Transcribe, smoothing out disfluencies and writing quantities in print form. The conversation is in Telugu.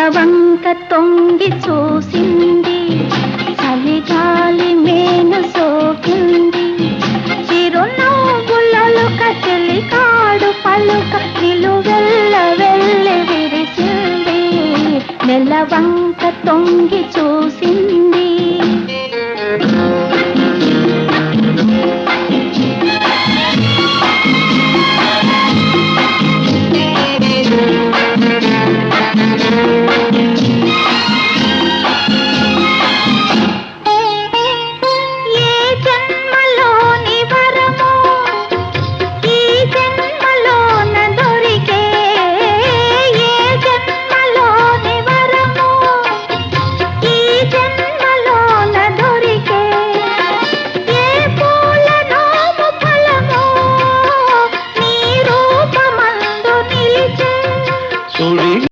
నెలవంక తొంగి చూసింది, చలిగాలి మేను సోకింది, చిరునవ్వులలో కచెలి కాడు పలుక నిలువెల్ల వెళ్ళి విరిసింది. నెలవంక తొంగి చూసింది.